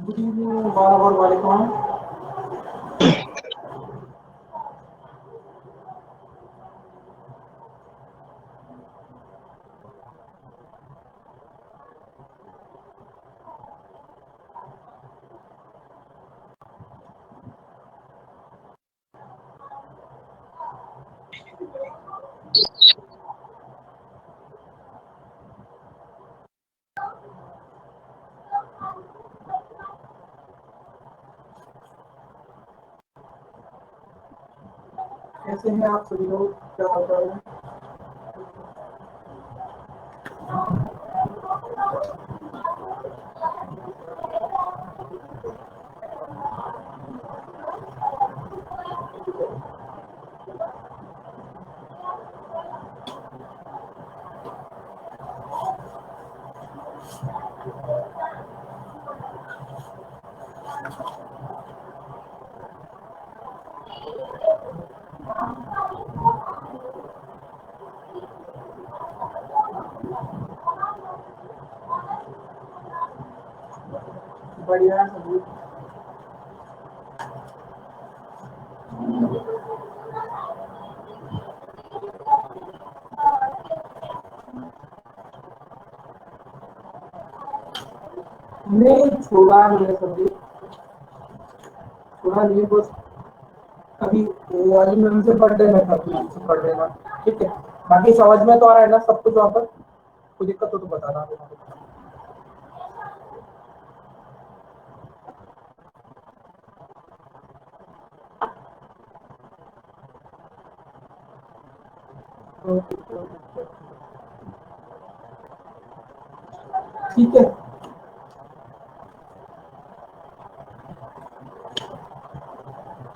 Good evening और वालेकुम। कैसे हैं आप सभी लोग? क्या हाल चाल है? बढ़िया है सभी। नहीं छोड़ा नहीं है सभी, छोड़ा नहीं है, बस अभी वाली मैम से पढ़ लेना था, से पढ़ लेना। ठीक है, बाकी समझ में तो आ रहा है ना सब कुछ? वहाँ पर कोई दिक्कत हो तो बताना। ठीक है,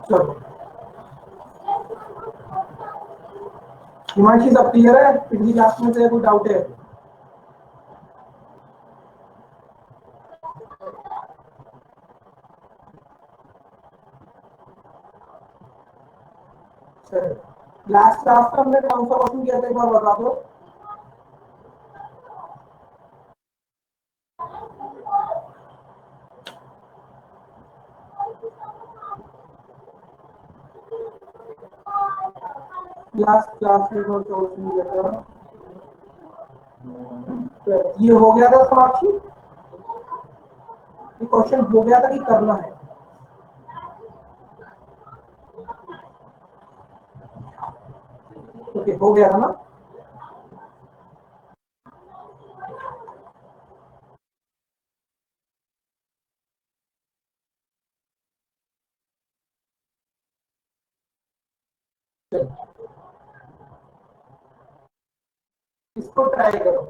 चलो। हिमांशी सब क्लियर है? पिछली क्लास में से कोई डाउट है? लास्ट क्लास में हमने कौन सा क्वेश्चन किया था, एक बार बता दो। लास्ट क्लास में कौन सा क्वेश्चन किया था? तो ये हो गया था समाप्ति? ये क्वेश्चन हो गया था कि करना है? ओके, हो गया था ना? इसको ट्राई करो।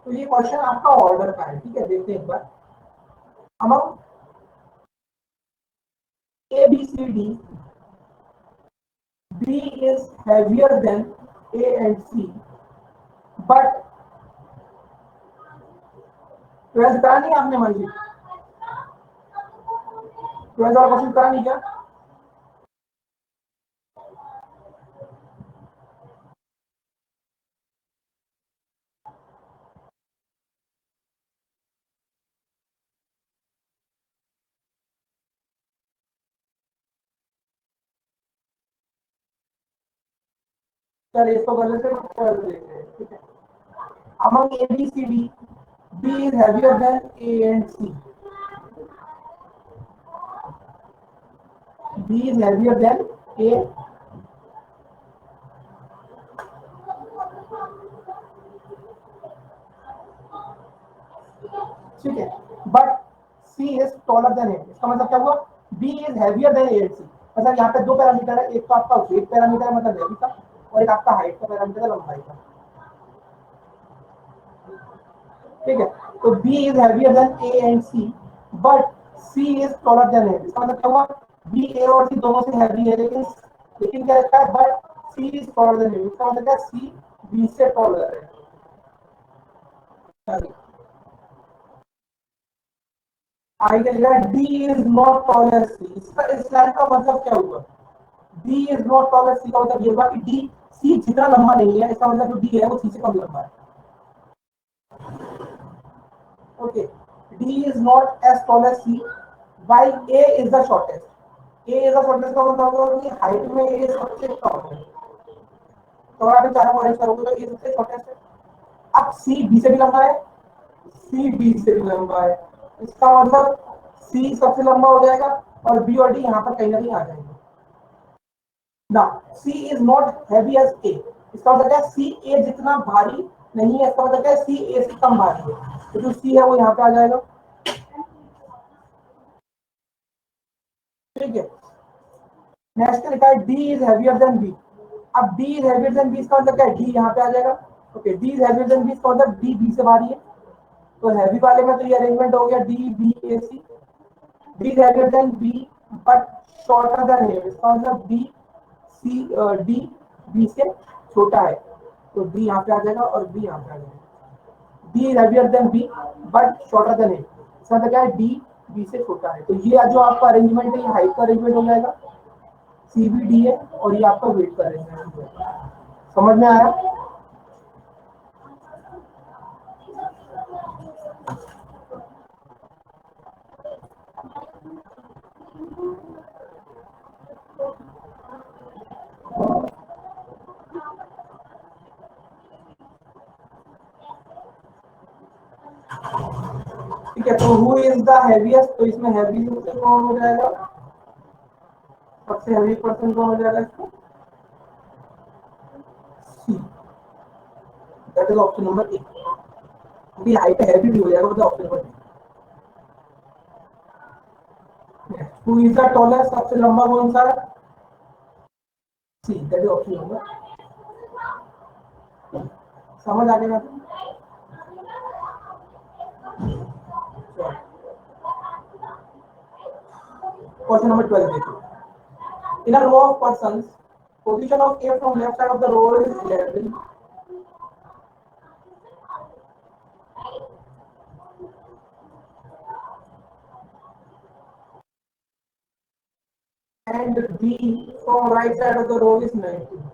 तो ये क्वेश्चन आपका ऑर्डर का है, ठीक है? देखते हैं एक बार। Among A B C D, B is heavier than A and C, but twelfth करा नहीं आपने? मान ली ट्वेल्थ वाला क्वेश्चन करा नहीं क्या? चलिए इसको गलत से कर देते हैं, ठीक है? Among A, B, C, D, B is heavier than A and C. B is heavier than A ठीक है, but C is taller than A, इसका मतलब क्या हुआ, B is heavier than A and C. मतलब यहाँ पे दो पैरामीटर है, एक तो आपका वेट पैरामीटर है मतलब हैवी का, और एक आपका हाइट का पैरामीटर है लंबाई का। ठीक है, तो B is heavier than A and C, but C is taller than A. इसका मतलब क्या हुआ, बी ए और सी दोनों से हैवी है, लेकिन लेकिन क्या रहता है, but C is taller than A. इसका मतलब क्या, सी बी से टॉलर है। आगे लिखा डी इज नॉट टॉलर सी। इसका इस लाइन का मतलब क्या हुआ, डी इज नॉट टॉलर सी का मतलब ये हुआ कि डी सी जितना लंबा नहीं है, इसका मतलब जो डी है वो सी से कम लंबा है। Okay, D is not as tall as C, while A is the shortest. A is the shortest का मतलब होगा कि हाइट में ए सबसे कम है, तो अगर आप चारों को अरेंज करोगे तो ए सबसे शॉर्टेस्ट है। अब सी बी से भी लंबा है, सी डी से भी लंबा है, इसका मतलब सी सबसे लंबा हो जाएगा और बी और डी यहाँ पर कहीं ना कहीं आ जाएंगे ना। C is not heavy as A, इसका मतलब क्या है, सी ए जितना भारी नहीं है, इसका मतलब क्या है, सी ए से कम भारी है, तो जो सी है वो यहाँ पे आ जाएगा। ठीक है, नेक्स्ट लिखा है D is heavier than B. अब D is heavier than B इसका मतलब क्या है, डी यहाँ पे आ जाएगा। Okay, D is heavier than B इसका मतलब डी बी से भारी है, तो हैवी वाले में तो ये अरेंजमेंट हो गया D B A C. D is heavier than B but shorter than A, इसका मतलब डी सी डी बी से छोटा है, तो डी यहाँ पे आ जाएगा और बी यहाँ पे आ जाएगा। D is heavier than B but shorter than A, इसका मतलब क्या है, डी बी से छोटा है, तो ये जो आपका अरेंजमेंट है ये हाइट का अरेंजमेंट हो जाएगा, सी बी डी है, और ये आपका वेट का अरेंजमेंट है। समझ में आया। ठीक है, तो हु इज द हैवीएस्ट, तो इसमें हैवी कौन हो जाएगा, सबसे हैवी पर्सन कौन हो जाएगा इसको, C, that is option number A. भी हाइट हैवी भी हो जाएगा, मतलब option number A. Who is the tallest, सबसे लंबा कौन सा है, C, that is option number. समझ आ गया। क्वेश्चन नंबर 12 देखो, in a row of persons position of A from left side of the row is 11 and B from right side of the row is 19.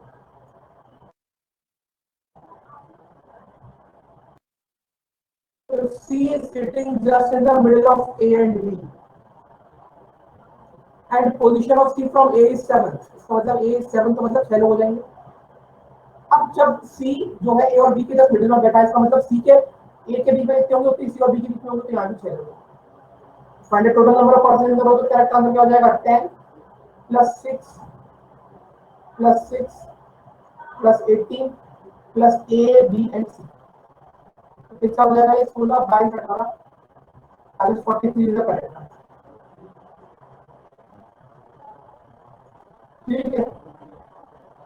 So C is sitting just in the middle of A and B. And position of C from A is 7th. इसका मतलब A is 7th, तो मतलब 6 लोग हो जाएंगे। अब जब C जो है A और B के जस्ट मिडिल में बैठा है, इसका मतलब C के A के बीच में इतने होंगे, तो C और B के बीच में होंगे, तो यहाँ भी 6 लोग। Find the total number of person in the row, तो करेक्ट आंसर क्या हो जाएगा, 10 plus 6 plus 6 plus 18 plus A B and C। कितना हो जाएगा ये, 16 22 18 40 43 इज द करेक्ट आंसर। ठीक है,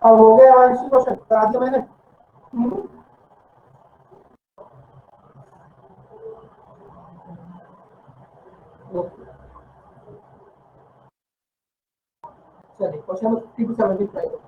अब हो गया आंसर, क्वेश्चन करा दिया मैंने। चलिए क्वेश्चन नंबर 50 टू 75।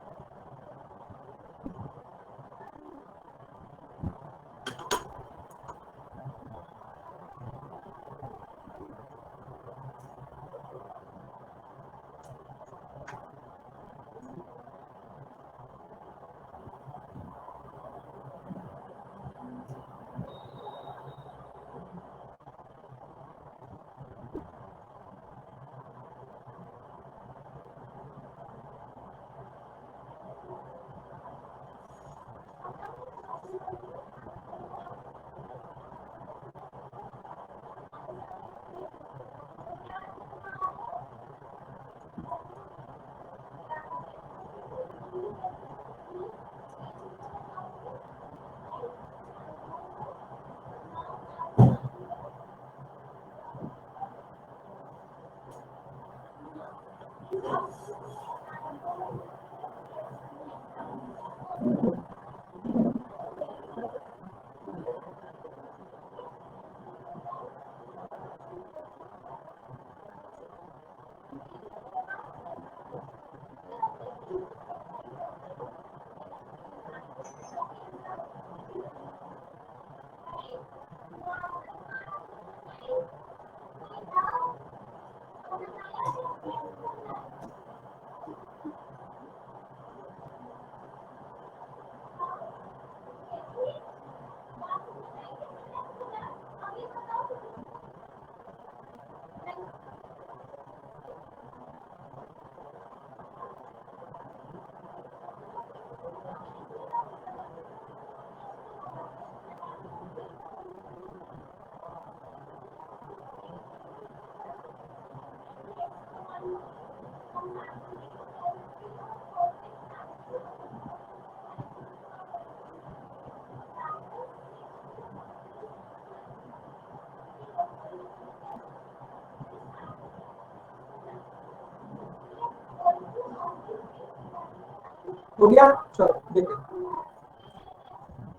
हो गया, चलो देखते।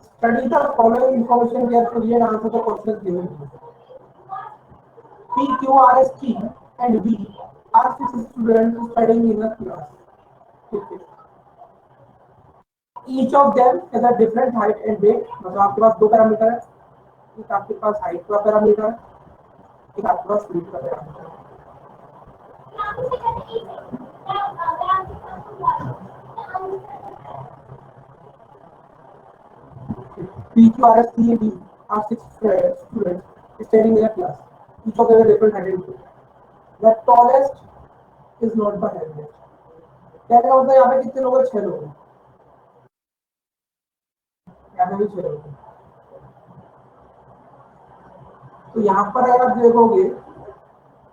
Study the following information carefully and answer the questions given. P, Q, R, S, T and V are six students studying in a class. Okay. Each of them has a different height and weight. मतलब आपके पास दो parameter है, एक आपके पास height का parameter है, एक आपके पास वेट का पैरामीटर है। P, Q, R, S, T and V are six students studying in a class. Each of them has a different height and weight. The tallest is not the heaviest. क्या क्या होता है यहाँ पे? कितने लोग हैं? 6 लोग हैं। यहाँ पे भी 6 लोग हैं। तो यहाँ पर अगर आप देखोगे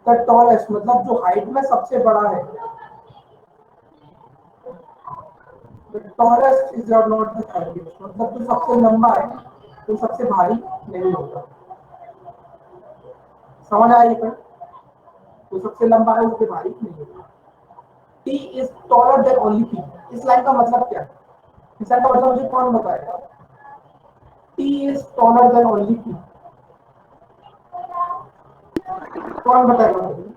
द टॉलेस्ट मतलब जो हाइट में सबसे बड़ा है, the tallest is not the heaviest मतलब जो सबसे लंबा है तो सबसे भारी नहीं होगा। समझ आएगी पर जो सबसे लंबा है उससे भारी नहीं होगा। T is taller then only P. इस लाइन का मतलब क्या है? इस लाइन का मतलब मुझे कौन बताएगा? T is taller then only P, कौन बताएगा मुझे?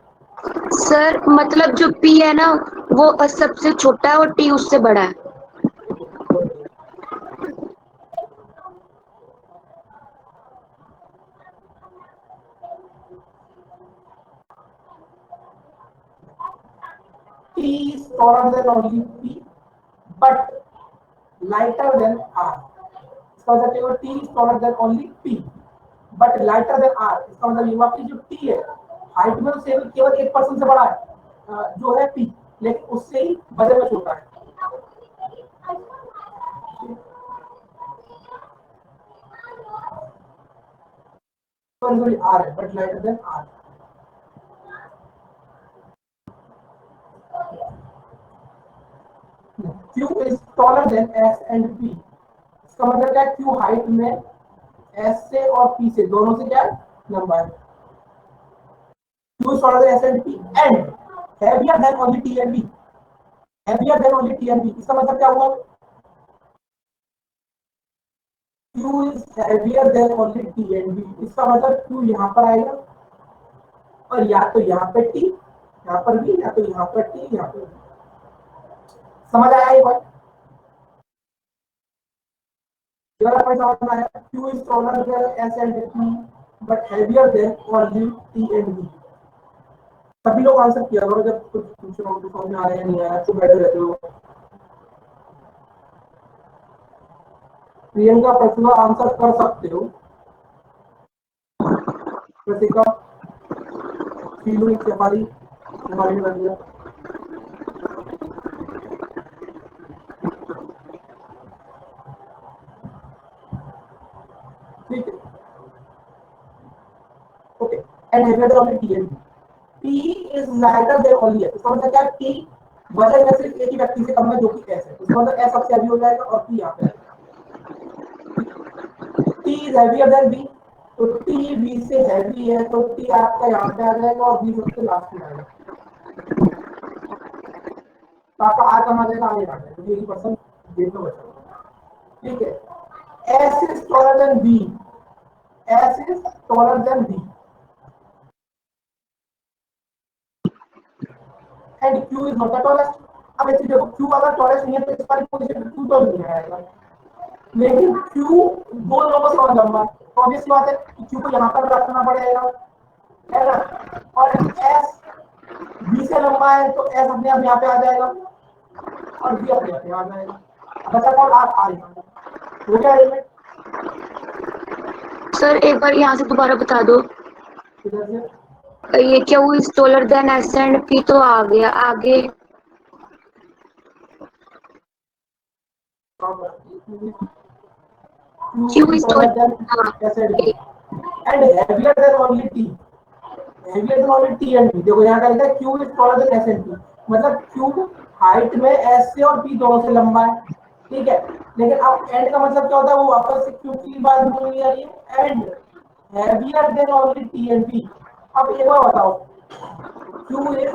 सर मतलब जो पी है ना वो सबसे छोटा है और टी उससे बड़ा है। T is taller than only P, but lighter than R. इसका मतलब क्या हुआ? T is taller than only P, but lighter than R. इसका मतलब ये हुआ कि जो T है हाइट में उससे केवल 1% से बड़ा है जो है P, लेकिन उससे ही वजन में छोटा है। R है but lighter than R. Q is taller than S and P. इसका मतलब क्या है? Q हाइट में S से और P से दोनों से क्या है? लंबा है। Q is taller than S and P and heavier than only T and V. Heavier than only T and V. इसका मतलब क्या हुआ? Q is heavier than only T and V. इसका मतलब Q यहाँ पर आएगा और या तो यहाँ पे T, यहाँ पर V, या तो यहाँ पर T, यहाँ पर V। समझ आया ये बात? ये वाला पॉइंट समझ में आया? Q is taller than S and P but heavier than only T and V. सभी लोग आंसर किया करो जब कुछ पूछ रहा हूँ तो समझ में आ रहा है नहीं आया तो बैठे रहते हो। प्रियंका प्रतिभा आंसर कर सकते हो। प्रतिभा फीलू शेफाली शेफाली लग गया। ठीक है okay and heavier than only T and P is lighter than only S. इसका मतलब क्या है? पी वजन में सिर्फ एक ही व्यक्ति से कम है जो कि एस है। इसका मतलब एस सबसे हैवी हो जाएगा और पी यहाँ पे आएगा। T is heavier than B, तो टी बी से हैवी है तो टी आपका यहाँ पे आ जाएगा और बी सबसे लास्ट में आएगा। तो आपका आर कम आ जाएगा, आगे आ जाएगा क्योंकि 80% गेट में बचा। ठीक है S is taller than B, S is taller than B and Q is not the tallest. अब ऐसे देखो क्यू अगर टॉलेस्ट नहीं है तो इस वाली पोजीशन क्यू तो नहीं आएगा, लेकिन क्यू दो लोगों से और लंबा है तो ऑब्वियस बात है कि क्यू को यहाँ पर रखना पड़ेगा, है ना? और एस बी से लंबा है तो एस अपने आप यहाँ पे आ जाएगा और बी अपने आप यहाँ आ जाएगा। बचा कौन? आर। आर हो गया एलिमेंट। सर एक बार यहाँ से दोबारा बता दो। किधर से? ये Q is taller then S and P तो आ गया आगे। Q is taller than S and P and heavier than only T. Heavier than only T and P. देखो यहाँ का लिखा है Q is taller than S and P, मतलब Q height में S से और P दोनों से लंबा है। ठीक है लेकिन अब एंड का मतलब क्या होता है? वो वापस से Q की बात बोलनी आ रही है and heavier than only T and P। अब एक बार बताओ Q is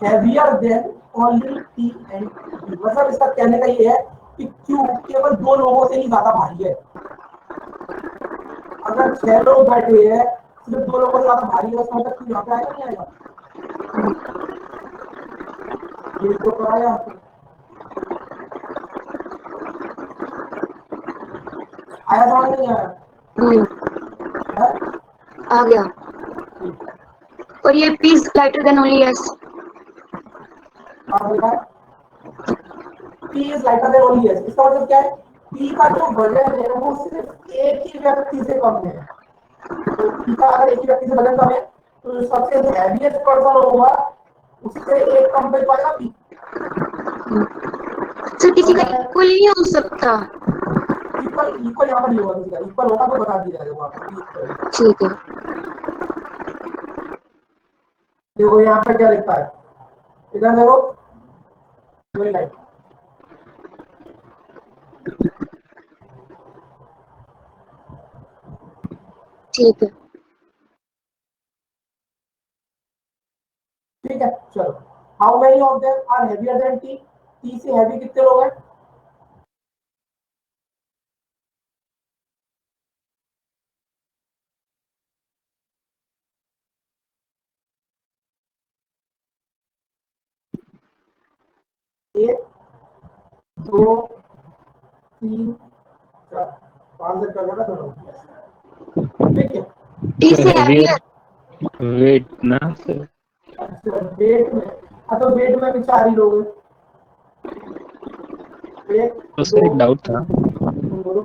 heavier than only T and B. मतलब इसका कहने का ये है कि क्यू केवल दो लोगों से ही ज्यादा भारी है। अगर 6 लोग बैठे हैं सिर्फ दो लोगों से ज्यादा भारी है, उसका मतलब क्यू यहाँ पे आएगा नहीं आएगा? ये तो कराया आपको, आया समझ नहीं आया? हम्म, है? आ गया। ठीक है, और ये P is lighter than only S। आप लिखा है P is lighter than only S। इसका मतलब क्या है? P का जो वजन है वो सिर्फ एक ही व्यक्ति से कम है। तो P का अगर एक ही व्यक्ति से वजन कम है तो जो सबसे हैवीएस्ट पर्सन होगा उससे एक कम पे पाएगा P। सर किसी का समझ आया? इक्वल नहीं हो सकता? इक्वल इक्वल यहाँ पर नहीं होगा, किसी का इक्वल होगा तो बता दिया जाएगा वहां पर इक्वल। ठीक है। देखो यहाँ पे क्या लिखा है, इधर देखो वही लाइन। ठीक है ठीक है चलो। How many of them are heavier than T? T से हैवी कितने लोग हैं? एक, दो, तीन, चार, 5 से कर लेना दोनों। ठीक है। T तो से हेवियर हैवियर। वेट ना सर? अच्छा वेट में, हाँ तो वेट में भी 4 ही लोग हैं। एक, तो दो, सर एक डाउट था, बोलो।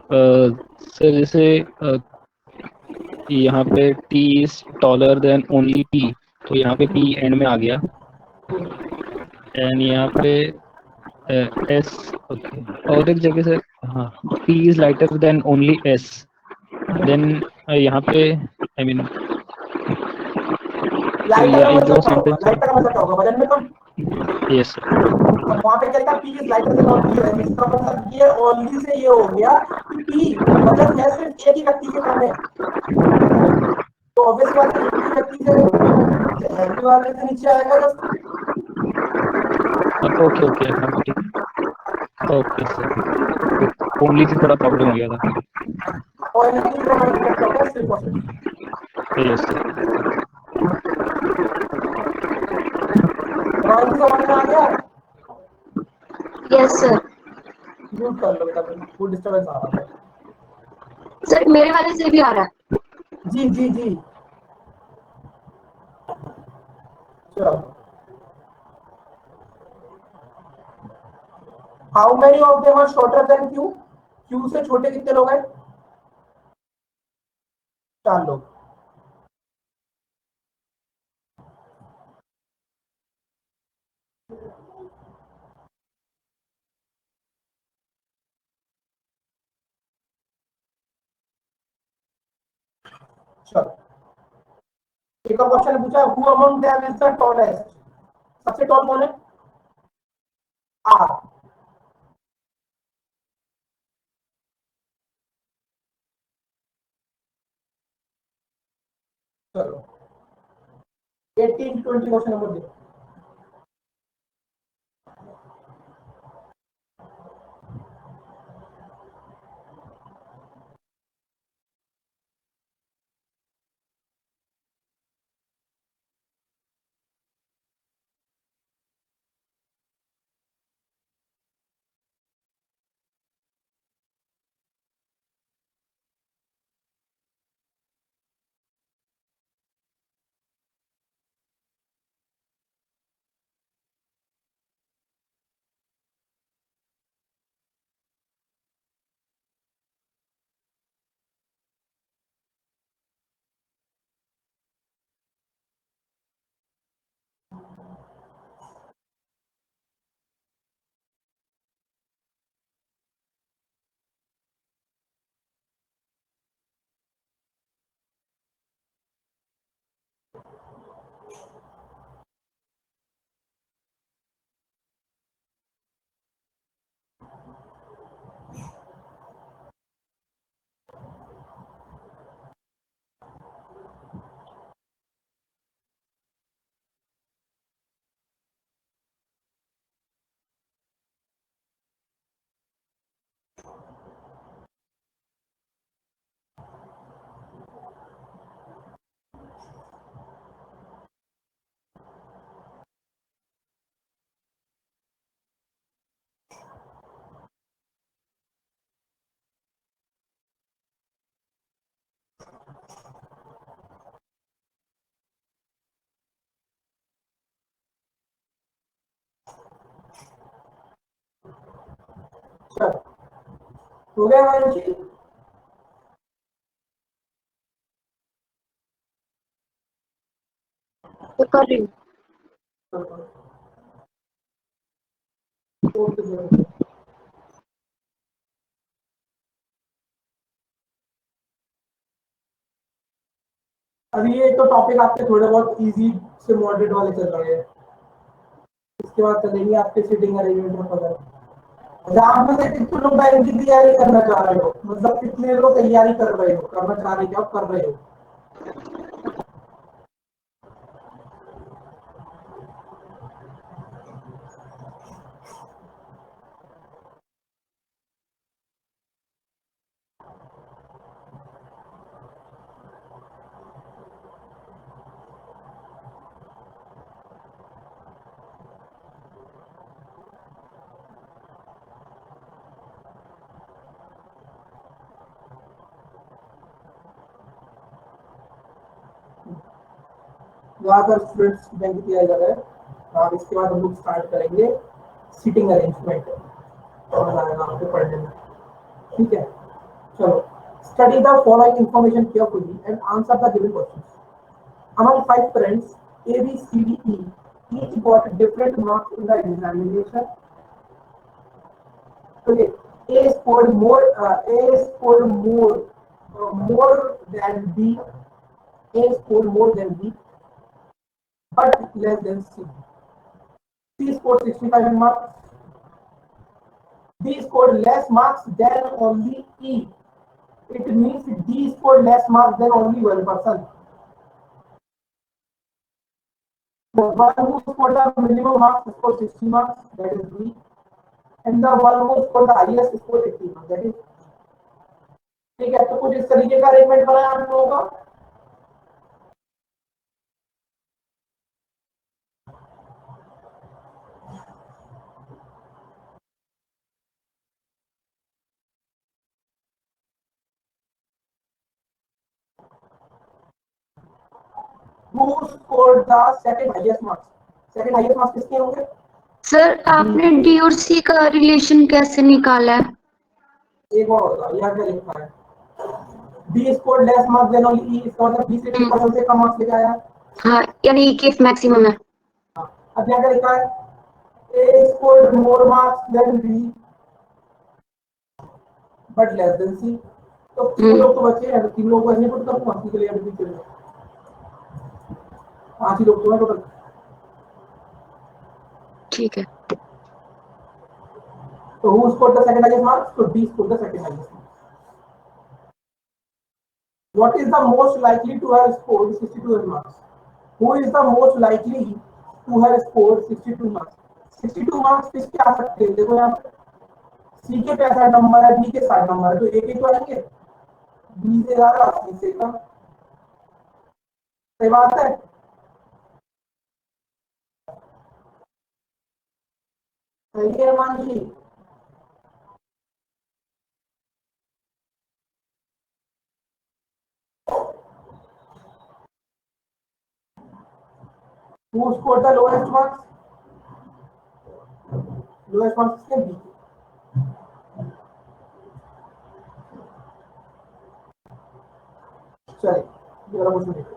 सर जैसे यहाँ पे T is taller then only P, तो यहाँ पे पी एंड में आ गया, एंड यहाँ पे एस, ओके, और एक जगह से, हाँ, P is lighter than only S, then यहाँ पे आई मीन, तो लाइटर का ये मतलब जो क्या होगा? सेंटेंस है, लाइटर का मतलब क्या होगा? वजन में कम। यस सर, अब वहां पे क्या लिखा? P is lighter than only है, इसका मतलब ये ओनली से ये हो गया कि पी वजन है सिर्फ एक ही व्यक्ति से कम है। तो ऑब्वियस बात है एक ही व्यक्ति से हैवी वाले से नीचे आएगा जब। ओके ओके, हाँ ठीक, ओके सर, ओनली से थोड़ा प्रॉब्लम हो गया था, और इनकी जो हमारी क्या होगा सिर्फ और सिर्फ। Yes sir. रॉयल की समझ में आ गया? Yes sir. म्यूट कर लो बेटा, कोई डिस्टर्बेंस आ रहा है। सर मेरे वाले से भी आ रहा है। जी जी जी चलो। How many of them are shorter than Q? Q से छोटे कितने लोग हैं? 4 लोग। चलो एक और क्वेश्चन पूछा, who among them is the tallest? सबसे टॉल कौन है? आर। चलो 18 20 क्वेश्चन नंबर देखो। चलो हो गया मानुषी? तो कर रही हूँ। अभी ये तो टॉपिक आपके थोड़े बहुत इजी से मॉडरेट वाले चल रहे हैं, इसके बाद चलेंगे आपके सीटिंग अरेंजमेंट में पता। अच्छा, आप में से कितने लोग बैंक की तैयारी करना चाह रहे हो, मतलब कितने लोग तैयारी कर रहे हो, करना चाह रहे हो, कर रहे हो? ज्यादातर स्टूडेंट्स बैंक की तैयारी कर रहे हैं। अब इसके बाद हम लोग स्टार्ट करेंगे सीटिंग अरेंजमेंट, और आएगा आपको पढ़ने में, ठीक है? चलो, study the following information carefully and answer the given questions. Among five friends, A, B, C, D, E, each got different marks in the examination. Okay, A scored more. A scored more than B. A scored more than B, but less than C. C scored 65 marks. B scored less marks than only E. It means D scored less marks than only one person. The one who scored the minimum marks scored 60 marks, that is B. And the one who scored the highest scored 80 marks, that is। ठीक है, तो कुछ इस तरीके का arrangement बनाया आप लोगों का। Who scored the second highest marks? Second highest marks किसके होंगे? सर आपने डी और सी का रिलेशन कैसे निकाला है? एक और होगा, यहाँ क्या लिखा है? B scored less marks than only E, इसका मतलब B से 80% से कम मार्क्स लेके आया। हाँ, यानी E की मैक्सिमम है। अब यहाँ क्या लिखा है? A scored more marks than B, but less than C। तो तीन लोग तो बचे हैं, तीन लोग को ऐसे पुट करूंगा, C के लिए अभी के लिए 5 ही लोग तो हैं टोटल। ठीक है। So who scored the second highest marks? So D scored the second highest marks. What is the most likely to have scored 62 marks? Who is the most likely to have scored 62 marks? 62 marks किसके आ सकते हैं? देखो यहाँ पे C के 65 number है, B के 60 number है, तो एक ही तो आएंगे। B से ज्यादा, C से कम। सही बात है। सही है Mansi. Who scored the lowest marks? Lowest marks किसके? B के। चलिए जरा क्वेश्चन देखो।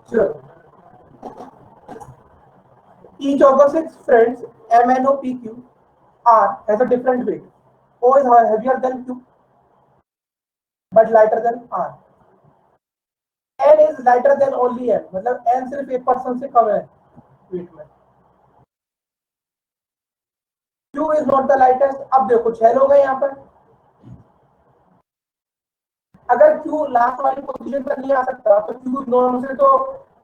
चलो, each of the 6 friends MNOPQ R has a different weight. O is heavier than Q but lighter than R. N is lighter than only N, मतलब N सिर्फ एक person से कम है वेट में. Q is not the lightest. अब देखो 6 लोग हैं यहाँ पर. अगर Q लास्ट वाली पोजीशन पर नहीं आ सकता तो Q दोनों से तो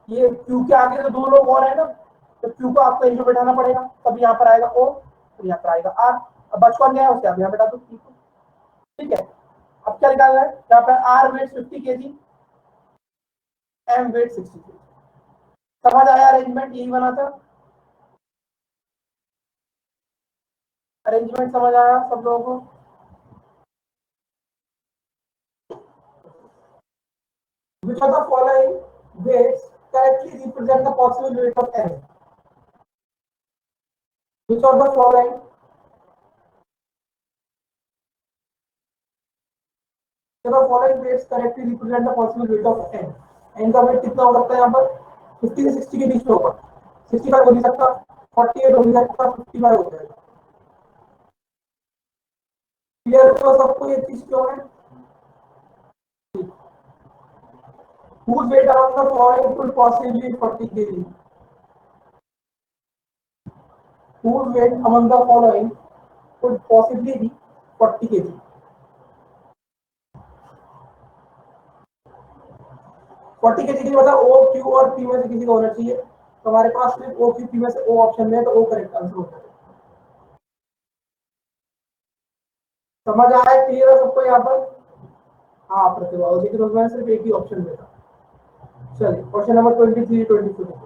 ये Q के आगे तो 2 लोग और है ना, तो Q को आपको यहीं पे बैठाना पड़ेगा, तब यहाँ पर आएगा O, तो यहाँ पर आएगा R. अब बचपन गया है उसके आप यहाँ बैठा दो Q को. ठीक है, अब क्या निकालना है, यहाँ पर R weight 50 kg, M weight 60 kg. समझ आया अरेंजमेंट? यही बना था अरेंजमेंट, समझ आया सब लोगों को? Which of the following weights correctly represent the possible weight of N? Which of the following weights correctly represent the possible weight of N? N का वेट कितना हो सकता है यहाँ पर? 50 से 60 के बीच में होगा. 65 हो नहीं सकता, 48 हो नहीं सकता, 55 हो जाएगा. क्लियर तो सबको ये चीज क्यों है? Whose weight among the following could possibly be 40 kg? Whose weight among the following could possibly be 40 kg? 40 kg की मतलब O, Q और P में से किसी का होना चाहिए. तो हमारे पास सिर्फ O, Q, P में से O ऑप्शन में है, तो O करेक्ट आंसर होता है. समझ आया? क्लियर है सबको यहाँ पर? हाँ प्रतिभा, लेकिन उसमें सिर्फ एक ही ऑप्शन में था. चलिए क्वेश्चन नंबर 23, 24.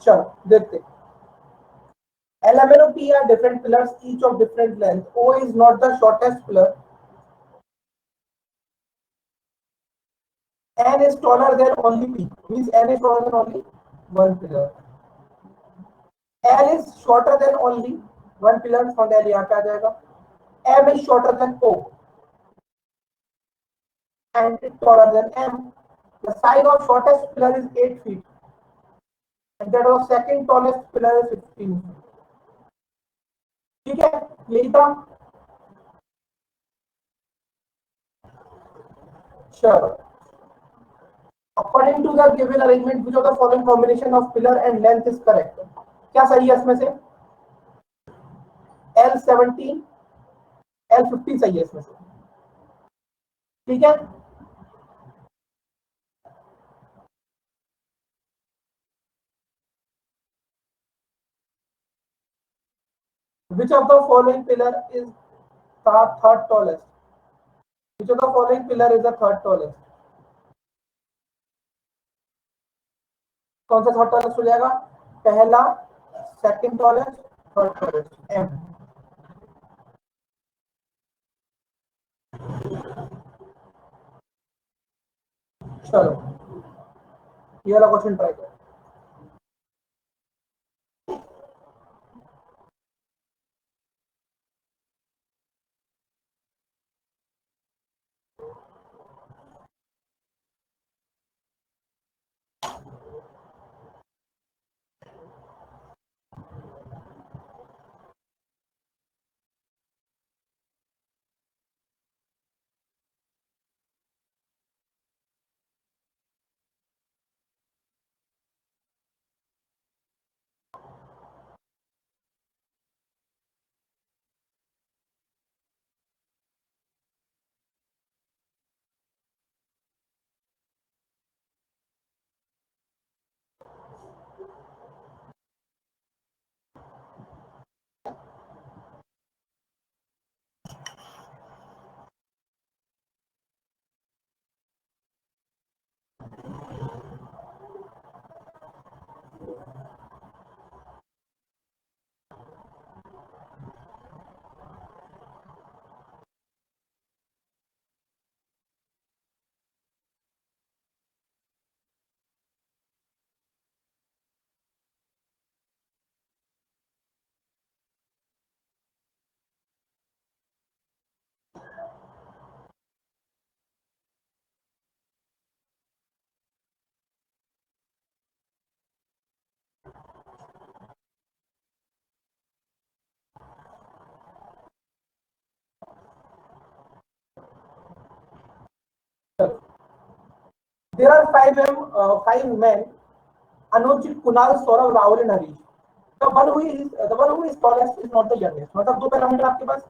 चलो देखते. L, M, N, O, P are different pillars, each of different length. O is not the shortest pillar. N is taller than only P. Means N is taller than only one pillar. L is shorter than only one pillar. From L यहाँ पे आ जाएगा. M is shorter than O. And is taller than M. The side of shortest pillar is 8 feet. And that of second tallest pillar is 15 feet. ठीक है, यही था. चलो. According to the given arrangement, which of the following combination of pillar and length is correct? क्या सही है इसमें से? L17, L15 सही है इसमें से. ठीक है, Which of the following pillar is the third tallest? Which of the following pillar is the third tallest? कौन सा थर्ड टॉलेस्ट हो जाएगा? पहला, second tallest, third tallest, M. चलो ये वाला क्वेश्चन ट्राई करो। There are five men: Anuj, Kunal, Saurav, Rahul and Harish. The one who is tallest is not the youngest. मतलब दो पैरामीटर आपके पास,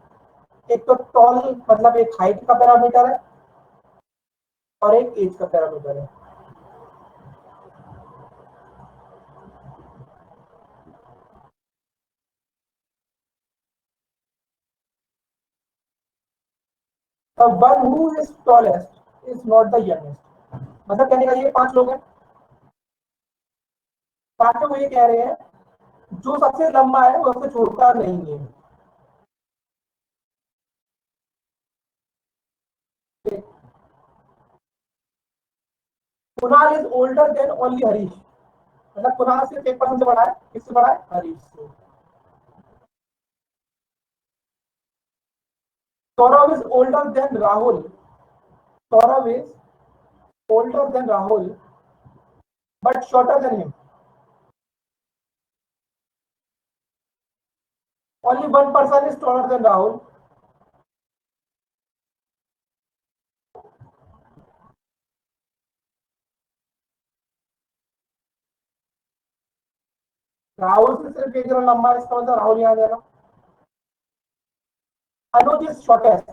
एक तो टॉल मतलब एक हाइट का पैरामीटर है और एक एज का पैरामीटर है। The one who is tallest is not the youngest. मतलब कहने का ये पांच लोग हैं, पांच लोग ये कह रहे हैं जो सबसे लंबा है वो सबसे छोटा नहीं है। Kunal is older than only Harish, मतलब कुणाल सिर्फ 1% से बड़ा है, किससे बड़ा है? हरीश से। Saurabh is older than Rahul, Saurabh is older than Rahul but shorter than him. Only one person is taller than Rahul. Rahul से सिर्फ एक जरा लंबा है, इसका मतलब राहुल यहाँ आ जाएगा। Anuj is shortest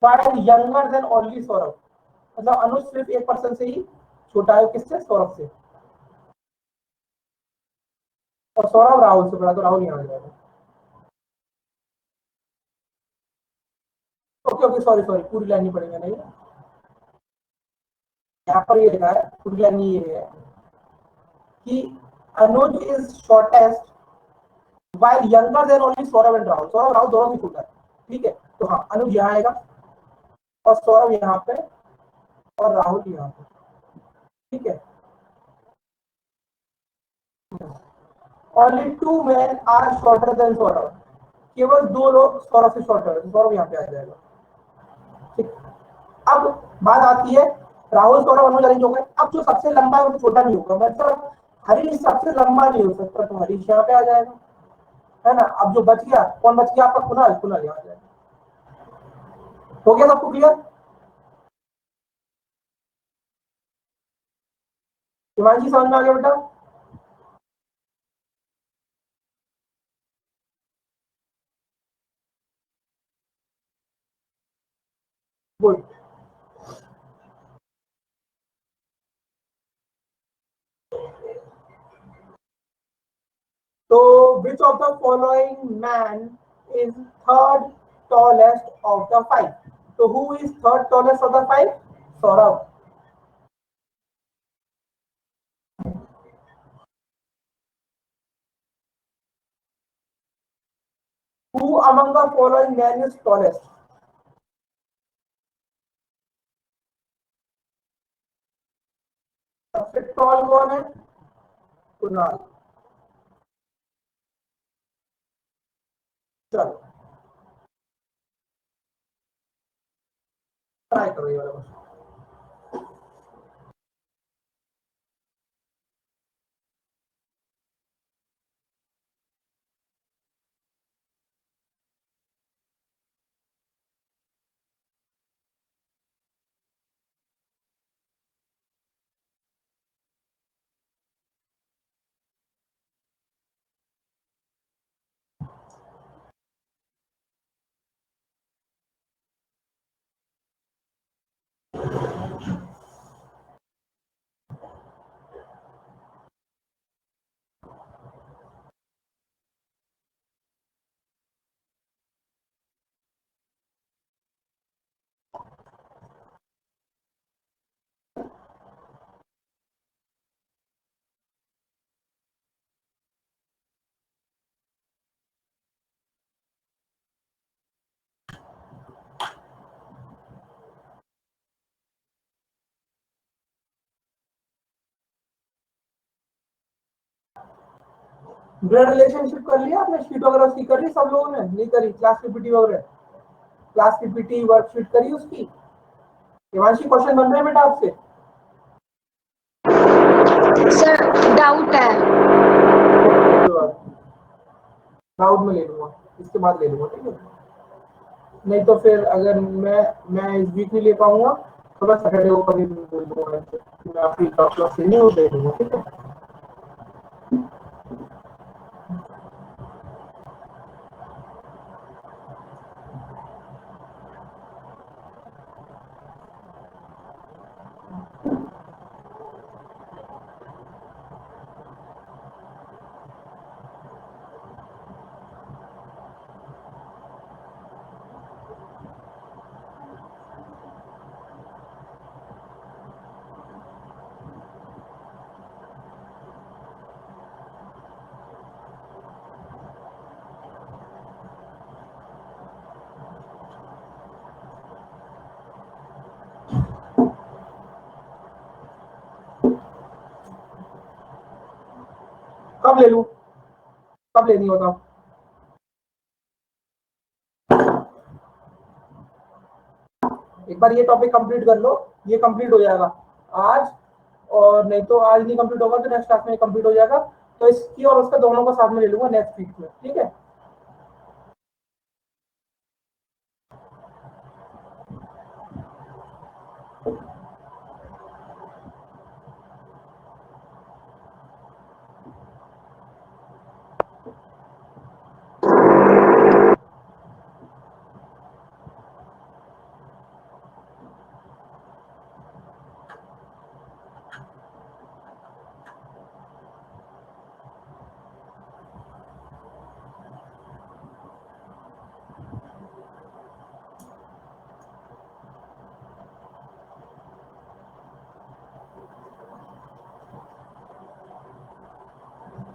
while younger than only Saurabh, मतलब अनुज सिर्फ 1% से ही छोटा है, किससे? सौरभ से। और सौरभ राहुल से बड़ा, तो राहुल यहाँ आ जाएगा। ओके ओके, सॉरी सॉरी, पूरी लाइन नहीं पड़ेगा, नहीं यहाँ पर ये लिखा है, पूरी लाइन ये है कि Anuj is shortest while younger than only Saurabh and Rahul. Saurabh Rahul दोनों ही छोटा है, ठीक है। तो हाँ, अनुज यहाँ आएगा और सौरभ यहाँ पे और राहुल यहाँ पे, ठीक है। Only two men are shorter than Saurabh, केवल दो लोग सौरभ से शॉर्टर है, सौरभ यहाँ पे आ जाएगा, ठीक। अब बात आती है राहुल सौरभ अनुज अरेंज हो गए, अब जो सबसे लंबा है वो छोटा नहीं होगा, मतलब हरीश सबसे लंबा नहीं हो सकता, तो हरीश यहाँ पे आ जाएगा, है ना। अब जो बच गया, कौन बच गया आपका? कुणाल, कुणाल यहाँ आ जाएगा। हो गया सबको क्लियर? हिमांशी समझ में आ गया बेटा? गुड। तो which of the following man is third tallest of the five? So who is third tallest of the five? Saurabh. Who among the following man is tallest? सबसे टॉल कौन है? कुणाल. चलो ट्राई करो ये वाला क्वेश्चन. ब्लड रिलेशनशिप कर लिया आपने? शीट वगैरह उसकी कर ली सब लोगों ने? नहीं करी? क्लास पीपीटी वगैरह, क्लास पीपीटी वर्कशीट करी उसकी? हिमांशी क्वेश्चन बन रहे हैं बेटा आपसे? सर डाउट है. डाउट में ले लूंगा, इसके बाद ले लूंगा, ठीक है? नहीं तो फिर अगर मैं इस वीक नहीं ले पाऊंगा तो मैं सैटरडे को कभी बोल दूंगा, मैं आपकी क्लास से नहीं दे दूंगा, ठीक है? कब ले लूं? कब लेनी हो बताओ? एक बार ये टॉपिक कंप्लीट कर लो, ये कंप्लीट हो जाएगा आज, और नहीं तो आज नहीं कंप्लीट होगा तो नेक्स्ट क्लास में कंप्लीट हो जाएगा, तो इसकी और उसका दोनों को साथ में ले लूंगा नेक्स्ट वीक में, ठीक है?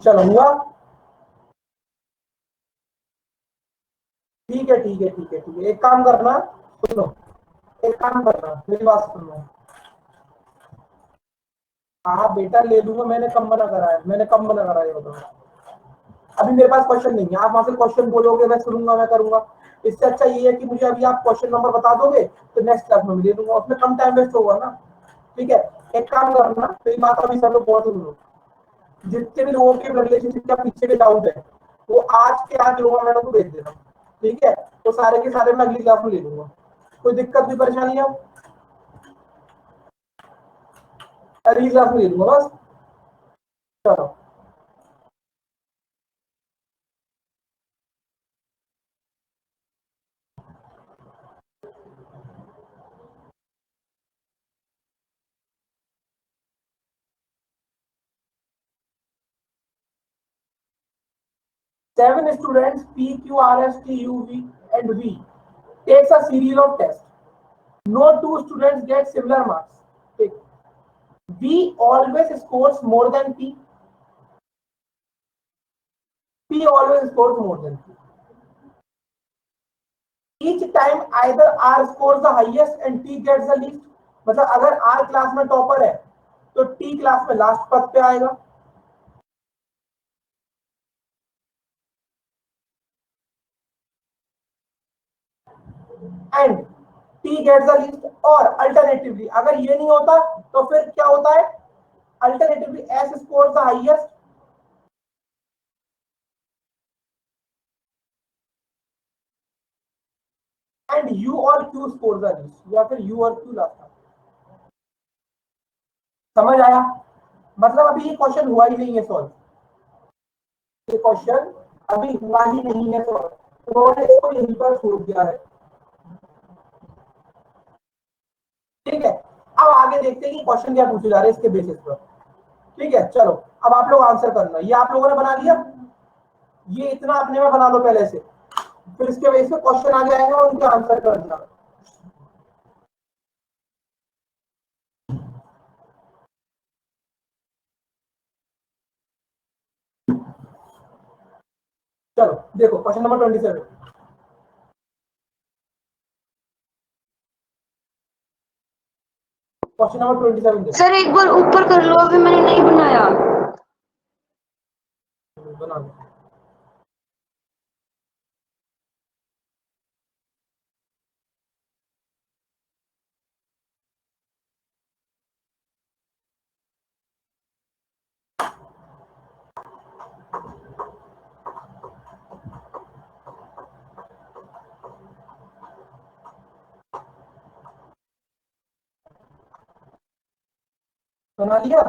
चलो हुआ? ठीक है ठीक है ठीक है ठीक है, एक काम करना, सुनो, एक काम करना, मेरी बात सुनो. हाँ बेटा ले लूंगा, मैंने कम मना करा है? मैंने कम मना करा है बताओ? अभी मेरे पास क्वेश्चन नहीं है, आप वहां से क्वेश्चन बोलोगे, मैं सुनूंगा, मैं करूंगा. इससे अच्छा ये है कि मुझे अभी आप क्वेश्चन नंबर बता दोगे तो नेक्स्ट क्लास में दे दूंगा, उसमें कम टाइम वेस्ट होगा ना, ठीक है? एक काम करना, तो ये बात अभी सब लोग बहुत सुन लो, जितने भी लोगों के रिलेशनशिप का पीछे के डाउट है वो आज के आज लोगों मैडम को भेज देना, ठीक है? तो सारे के सारे मैं अगली क्लास में ले लूंगा. कोई दिक्कत भी परेशानी है? अगली क्लास में ले लूंगा बस. चलो 7 students P, Q, R, S, T, U, V, and V takes a series of tests. No two students get similar marks. Okay. V always scores more than P. P always scores more than P. Each time either R scores the highest and T gets the least. मतलब अगर R class में topper है तो T class में last पद पे आएगा. And T gets the least. और अल्टरनेटिवली अगर ये नहीं होता तो फिर क्या होता है? Alternatively S scores the highest and U और Q scores the least. या फिर U और Q लास्ट. समझ आया? मतलब अभी ये क्वेश्चन हुआ ही नहीं है सॉल्व. ये क्वेश्चन अभी हुआ ही नहीं है सॉल्व. तो उन्होंने इसको यहीं पर छोड़ दिया है. ठीक है. अब आगे देखते हैं कि क्वेश्चन क्या पूछे जा रहे हैं इसके बेसिस पर. ठीक है, चलो अब आप लोग आंसर करना. ये आप लोगों ने बना लिया. ये इतना अपने में बना लो पहले से, फिर इसके बेसिस पे क्वेश्चन आगे आएगा और उनका आंसर करना. चलो देखो क्वेश्चन नंबर 27. क्वेश्चन नंबर 27 देखो. सर एक बार ऊपर कर लो, अभी मैंने नहीं बनाया. बना लो. बना लिया.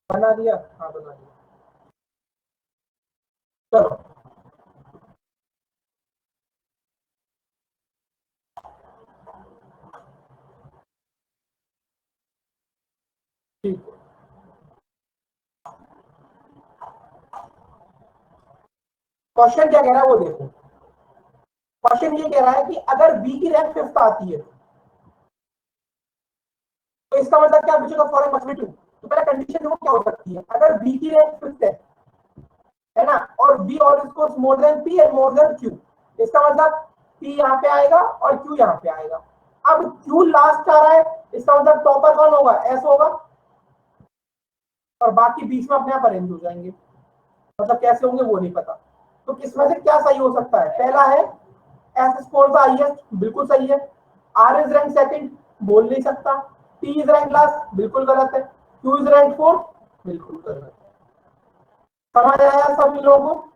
बना दिया. हाँ बना दिया. चलो ठीक है. क्वेश्चन क्या कह रहा है वो देखो. क्वेश्चन ये कह रहा है कि अगर बी की रैंक 5th आती है तो इसका मतलब क्या बचेगा? For must be true. तो पहले कंडीशन देखो क्या हो सकती है. अगर बी की रैंक 5th है ना, और बी और scores more than P and more than Q, इसका मतलब पी यहाँ पे आएगा और क्यू यहाँ पे आएगा. अब क्यू लास्ट आ रहा है, इसका मतलब टॉपर कौन होगा? एस होगा. और बाकी बीच में अपने आप अरेंज हो जाएंगे. मतलब कैसे होंगे वो नहीं पता. तो किसमें से क्या सही हो सकता है? पहला है एस स्कोर द हाईएस्ट, बिल्कुल सही है. आर इज रैंक सेकंड, बोल नहीं सकता. टी इज रैंक लास्ट, बिल्कुल गलत है. क्यू इज रैंक फोर्थ, बिल्कुल गलत है. समझ आया सभी लोगों को?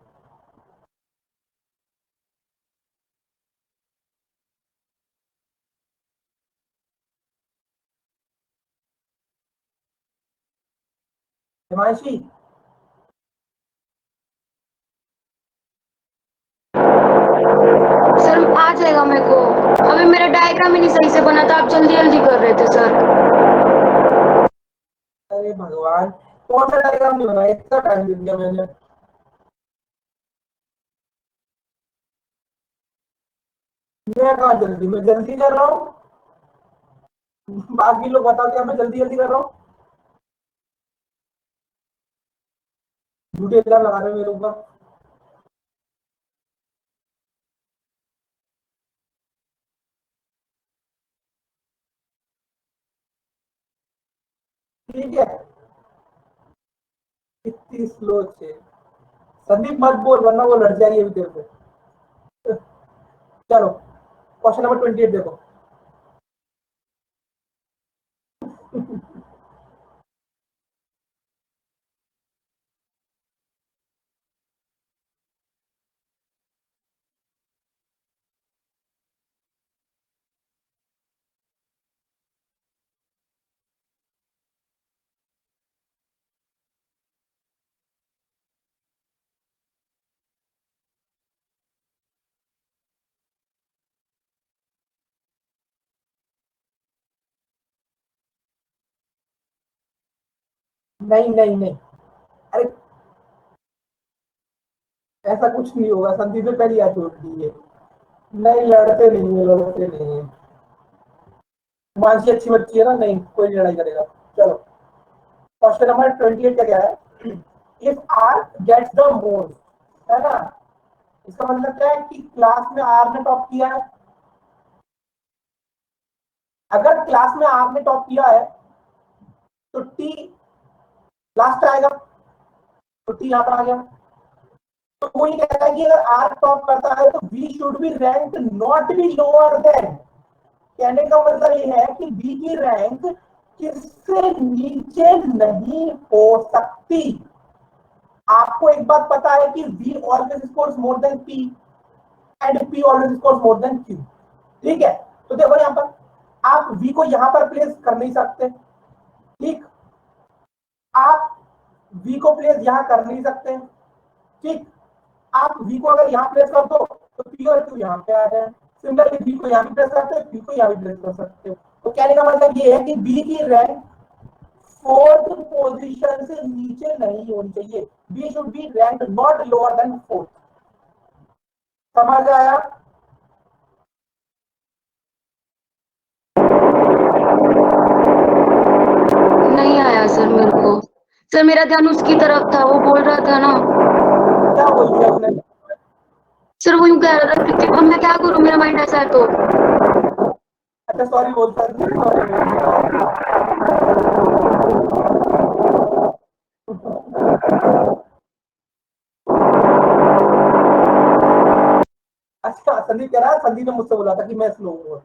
हिमांशी सर आ जाएगा मेरे को. अभी मेरा डायग्राम ही नहीं सही से बना था, आप जल्दी जल्दी कर रहे थे सर. अरे भगवान, कौन सा डायग्राम नहीं बना? इतना टाइम दे दिया मैंने. मैं कहा जल्दी? मैं जल्दी कर रहा हूँ. बाकी लोग बताओ क्या मैं जल्दी जल्दी कर रहा हूँ? झूठे इल्जाम लगा रहे हो मेरे ऊपर. ठीक है. इतनी स्लो से संदीप मत बोल वरना वो लड़ जाएगी अभी तेरे से. चलो क्वेश्चन नंबर 28 देखो. नहीं नहीं नहीं, अरे ऐसा कुछ नहीं होगा, संदीप ने पहली हाथ जोड़ दी है। नहीं लड़ते नहीं है, लड़ते नहीं है। मानसी अच्छी बच्ची है ना, नहीं कोई नहीं लड़ाई करेगा। चलो क्वेश्चन नंबर 28 का क्या है, if R gets the most, है ना, इसका मतलब क्या है कि क्लास में आर ने टॉप किया है। अगर क्लास में आर ने टॉप किया है तो टी लास्ट आएगा, तो टी यहां पर आ गया। तो वो ये कहता है कि अगर आर टॉप करता है तो B should be rank not be lower than, कहने का मतलब ये है कि बी की रैंक किससे नीचे नहीं हो सकती। आपको एक बात पता है कि V always scores more than P and P always scores more than Q, ठीक है। तो देखो यहां पर आप V को यहां पर प्लेस कर नहीं सकते, ठीक, आप V को प्लेस यहां कर नहीं सकते, ठीक, आप V को अगर यहां प्लेस कर दो तो P और Q यहां पे आ जाए। सिमिलरली V को यहां भी प्लेस करते हो, Q को यहां भी प्लेस कर सकते हो। तो कहने का मतलब ये है कि B की रैंक फोर्थ पोजीशन से नीचे नहीं होनी चाहिए। B should be rank not lower than fourth. समझ आया? नहीं आया सर मेरे को। सर मेरा ध्यान उसकी तरफ था, वो बोल रहा था ना। क्या बोल दिया उसने? सर वो यूं कह रहा था कि अब मैं क्या करूं, मेरा माइंड ऐसा है तो। अच्छा सॉरी बोलता है, सॉरी बोलता। अच्छा संदीप कह रहा है, संदीप ने मुझसे बोला था कि मैं स्लो हूँ।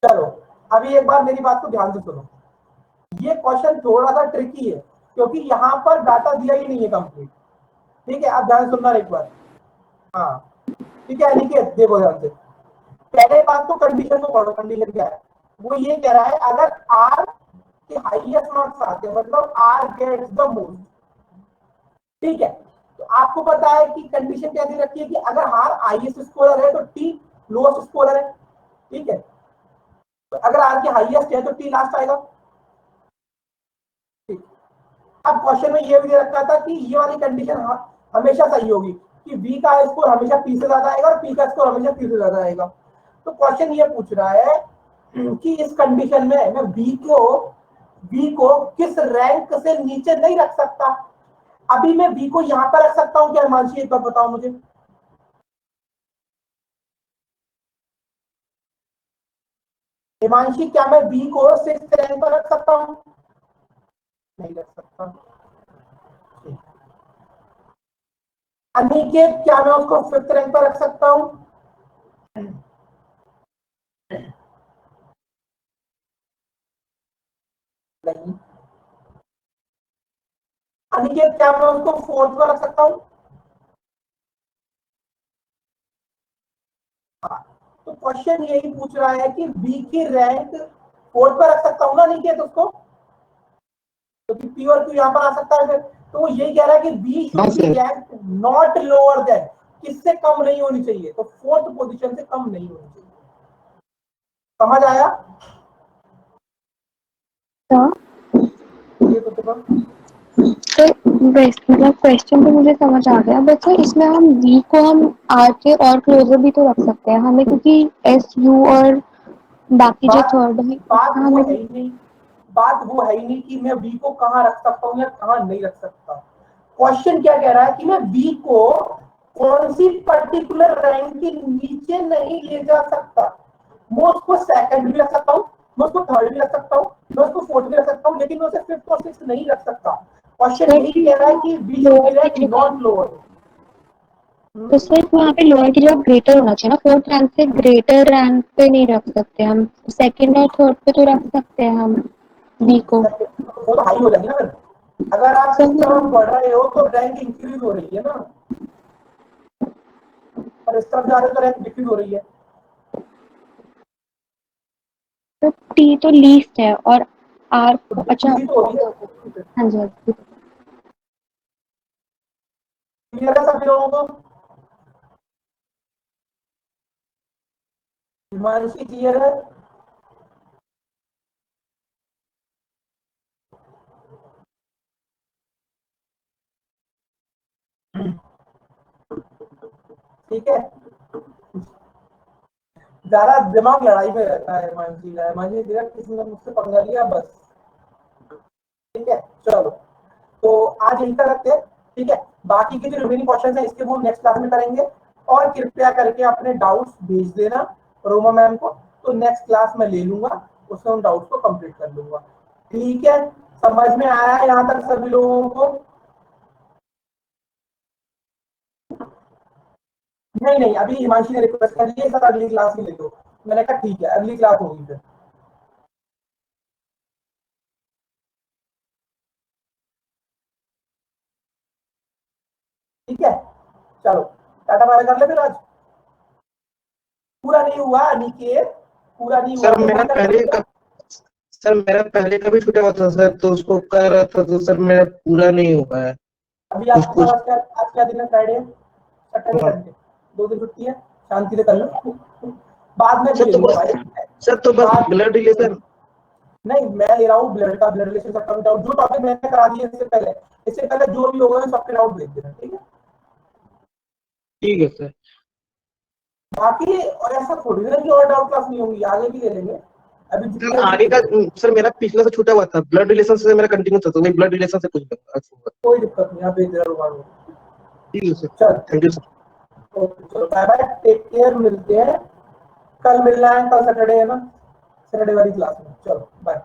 चलो अभी एक बार मेरी बात को ध्यान से सुनो, ये क्वेश्चन थोड़ा सा ट्रिकी है क्योंकि यहाँ पर डाटा दिया ही नहीं है कंप्लीट, ठीक है। आप ध्यान से सुनना एक बार, हाँ ठीक है अनिकेत देखो ध्यान से। पहले बात तो कंडीशन को पढ़ो, कंडीशन क्या है। वो ये कह रहा है अगर आर के हाईएस्ट मार्क्स आते हैं मतलब आर गेट्स द मोस्ट, ठीक है। तो आपको पता है कि कंडीशन क्या दे रखी है कि अगर आर हाईएस्ट स्कोरर है तो टी लोएस्ट स्कोरर है, ठीक है। तो अगर आर की हाईएस्ट है तो टी लास्ट आएगा, ठीक। अब क्वेश्चन में ये भी दे रखा था कि ये वाली कंडीशन हमेशा सही होगी कि बी का स्कोर हमेशा पी से ज्यादा आएगा और पी का स्कोर हमेशा पी से ज्यादा आएगा। तो क्वेश्चन ये पूछ रहा है कि इस कंडीशन में मैं बी को किस रैंक से नीचे नहीं रख सकता। अभी मैं बी को यहां पर रख सकता हूं क्या हिमांशी, एक बार बताओ मुझे। हिमांशी क्या मैं बी को 6th रैंक पर रख सकता हूं? नहीं रख सकता। अनिकेत क्या मैं उसको 5th रैंक पर रख सकता हूं? नहीं। अनिकेत क्या मैं उसको 4th पर रख सकता हूं? हाँ। तो क्वेश्चन यही पूछ रहा है कि बी की रैंक 4th पर रख सकता हूं ना अनिकेत उसको, क्योंकि पी और क्यू यहां पर आ सकता है फिर। तो वो यही कह रहा है कि B should be rank not lower than, किससे कम नहीं होनी चाहिए, तो 4th पोजीशन से कम नहीं होनी चाहिए। समझ आया? हाँ ये तो तुम्हारा तो मतलब क्वेश्चन तो मुझे समझ आ गया, बट सर इसमें हम वी को हम आर के और क्लोजर भी तो रख सकते हैं हमें, क्योंकि एस यू और बाकी जो बात थर्ड है बात उसका वो हमें। है ही नहीं, बात वो है ही नहीं कि मैं बी को कहां रख सकता हूं या कहां नहीं रख सकता। क्वेश्चन क्या कह रहा है कि मैं बी को कौन सी पर्टिकुलर रैंक के नीचे नहीं ले जा सकता। मैं उसको सेकंड भी रख सकता हूँ, मैं उसको थर्ड भी रख सकता हूँ, मैं उसको फोर्थ भी रख सकता हूँ, लेकिन मैं उसे 5th और 6th नहीं रख सकता। क्वेश्चन सर यही कह रहा है कि बी शुड बी लोअर की रैंक जगह, नॉट लोअर। तो सर वहाँ पे लोअर की जगह ग्रेटर होना चाहिए ना, फोर्थ रैंक से ग्रेटर रैंक पे नहीं रख सकते हम, सेकंड और थर्ड पे तो रख सकते हैं हम बी को। वो तो हाई हो जाएगी ना फिर। अगर आप इस सर तरफ बढ़ रहे हो तो रैंक इंक्रीज हो रही है ना, और इस तरफ जा रहे हो तो रैंक डिक्रीज हो रही है। तो टी तो लीस्ट है और आर तो को, अच्छा डिक्रीज हो रही है। हाँ जी हाँ जी। क्लियर है सभी लोगों को? हिमांशी क्लियर है? ठीक है, ज्यादा दिमाग लड़ाई में रहता है हिमांशी का। हिमांशी देखा किसी ने मुझसे पंगा लिया बस। ठीक है चलो, तो आज यही तक रखते हैं। ठीक है, बाकी के जो रिमेनिंग क्वेश्चन है इसके वो नेक्स्ट क्लास में करेंगे। और कृपया करके अपने डाउट्स भेज देना रोमा मैम को, तो नेक्स्ट क्लास में ले लूंगा, उससे उन डाउट्स को कंप्लीट कर लूंगा। ठीक है, समझ में आया है यहाँ तक सभी लोगों को? नहीं नहीं, अभी हिमांशी ने रिक्वेस्ट कर ली है सर अगली क्लास में ले लो। मैंने कहा ठीक है, अगली क्लास होगी फिर। ठीक है चलो, टाटा बाय कर ले फिर। आज पूरा नहीं हुआ अनिकेत, पूरा नहीं हुआ सर तो मेरा कल पहले का सर मेरा पहले का भी छूटा हुआ था सर, तो उसको कर रहा था तो सर मेरा पूरा नहीं हुआ है। अभी आपके कुछ पास आज क्या दिन है? फ्राइडे है, सैटरडे हाँ। संडे, 2 दिन छुट्टी है, शांति से कर लो। बाद में भी सर ले तो लूंगा बस भाई। सर तो बस बाद ब्लड रिलेशन। नहीं, मैं ले रहा हूँ ब्लड का, ब्लड रिलेशन का कम डाउट जो टॉपिक मैंने करा दिए इससे पहले जो भी होगा सबके डाउट भेज देना। ठीक है, ठीक है सर। बाकी और ऐसा थोड़ी ना कि और डाउट क्लास नहीं होंगी, आगे भी ले लेंगे। अभी सर जितने आगे का सर मेरा पिछला से छूटा हुआ था, ब्लड रिलेशन से मेरा कंटिन्यू था, तो वही ब्लड रिलेशन से कुछ कोई दिक्कत नहीं, आप भेज दे रहा हूँ। ठीक है सर, चल थैंक यू सर। ओके, चलो बाय बाय, टेक केयर, मिलते हैं कल। मिलना है कल, सैटरडे है ना, सैटरडे वाली क्लास में। चलो बाय।